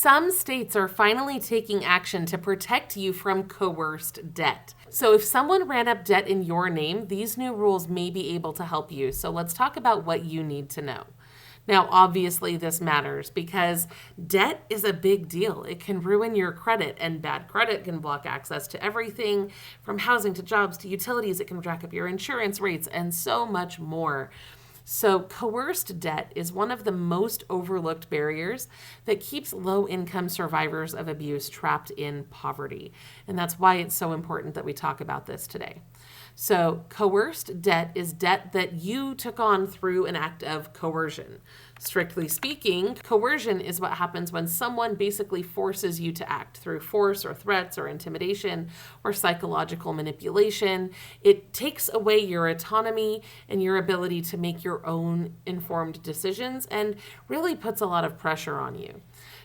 Some states are finally taking action to protect you from coerced debt. So if someone ran up debt in your name, these new rules may be able to help you. So let's talk about what you need to know. Now, obviously, this matters because debt is a big deal. It can ruin your credit, and bad credit can block access to everything from housing to jobs to utilities. It can jack up your insurance rates and so much more. So, coerced debt is one of the most overlooked barriers that keeps low-income survivors of abuse trapped in poverty. And that's why it's so important that we talk about this today. So, coerced debt is debt that you took on through an act of coercion. Strictly speaking, coercion is what happens when someone basically forces you to act through force or threats or intimidation or psychological manipulation. It takes away your autonomy and your ability to make your own informed decisions and really puts a lot of pressure on you.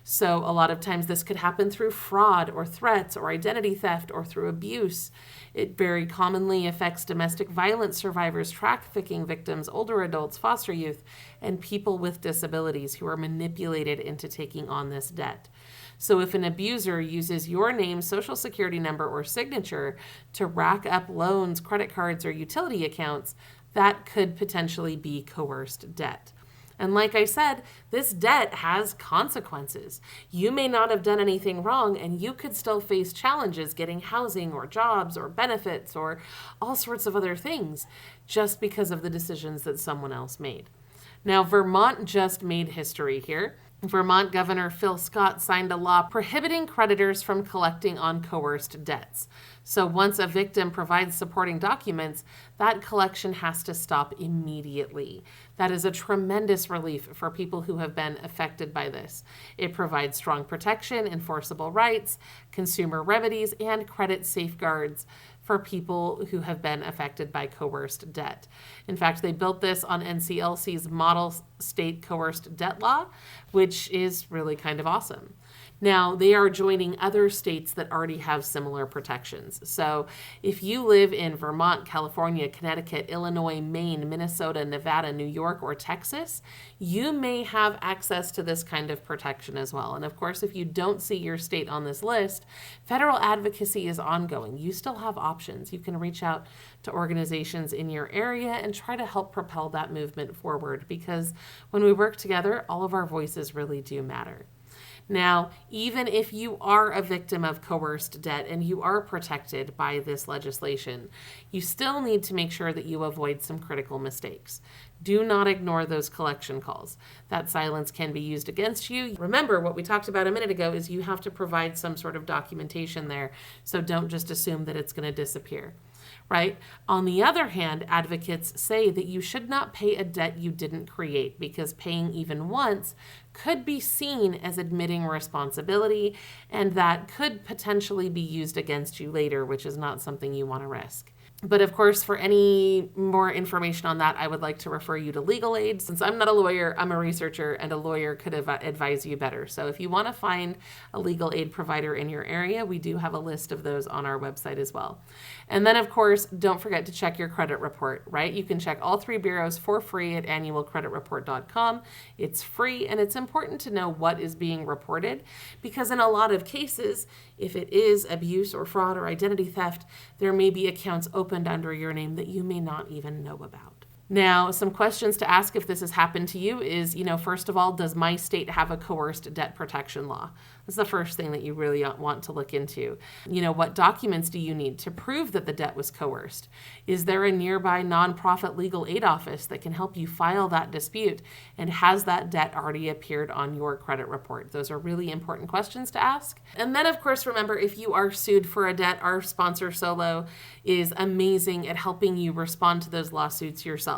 So a lot of times this could happen through fraud or threats or identity theft or through abuse. It very commonly affects domestic violence survivors, trafficking victims, older adults, foster youth, and people with disabilities who are manipulated into taking on this debt. So if an abuser uses your name, social security number, or signature to rack up loans, credit cards, or utility accounts, that could potentially be coerced debt. And like I said, this debt has consequences. You may not have done anything wrong, and you could still face challenges getting housing or jobs or benefits or all sorts of other things just because of the decisions that someone else made. Now, Vermont just made history here. Vermont Governor Phil Scott signed a law prohibiting creditors from collecting on coerced debts. So once a victim provides supporting documents, that collection has to stop immediately. That is a tremendous relief for people who have been affected by this. It provides strong protection, enforceable rights, consumer remedies, and credit safeguards for people who have been affected by coerced debt. In fact, they built this on NCLC's model state coerced debt law, which is really kind of awesome. Now, they are joining other states that already have similar protections. So if you live in Vermont, California, Connecticut, Illinois, Maine, Minnesota, Nevada, New York, or Texas, you may have access to this kind of protection as well. And of course, if you don't see your state on this list, federal advocacy is ongoing. You still have options. You can reach out to organizations in your area and try to help propel that movement forward, because when we work together, all of our voices really do matter. Now, even if you are a victim of coerced debt and you are protected by this legislation, you still need to make sure that you avoid some critical mistakes. Do not ignore those collection calls. That silence can be used against you. Remember, what we talked about a minute ago is you have to provide some sort of documentation there, so don't just assume that it's going to disappear. Right? On the other hand, advocates say that you should not pay a debt you didn't create, because paying even once could be seen as admitting responsibility, and that could potentially be used against you later, which is not something you want to risk. But of course, for any more information on that, I would like to refer you to legal aid. Since I'm not a lawyer, I'm a researcher, and a lawyer could advise you better. So if you want to find a legal aid provider in your area, we do have a list of those on our website as well. And then, of course, don't forget to check your credit report, right? You can check all three bureaus for free at annualcreditreport.com. It's free, and it's important to know what is being reported, because in a lot of cases, if it is abuse or fraud or identity theft, there may be accounts opened under your name that you may not even know about. Now, some questions to ask if this has happened to you is, first of all, does my state have a coerced debt protection law? That's the first thing that you really want to look into. What documents do you need to prove that the debt was coerced? Is there a nearby nonprofit legal aid office that can help you file that dispute? And has that debt already appeared on your credit report? Those are really important questions to ask. And then, of course, remember, if you are sued for a debt, our sponsor, Solo, is amazing at helping you respond to those lawsuits yourself.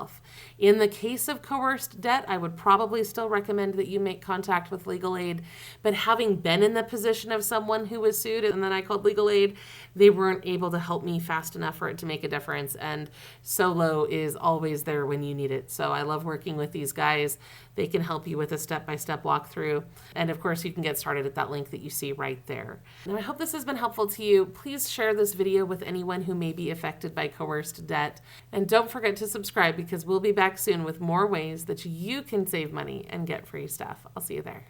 In the case of coerced debt, I would probably still recommend that you make contact with legal aid. But having been in the position of someone who was sued and then I called legal aid, they weren't able to help me fast enough for it to make a difference. And Solo is always there when you need it. So I love working with these guys. They can help you with a step-by-step walkthrough. And of course, you can get started at that link that you see right there. Now, I hope this has been helpful to you. Please share this video with anyone who may be affected by coerced debt. And don't forget to subscribe, because we'll be back soon with more ways that you can save money and get free stuff. I'll see you there.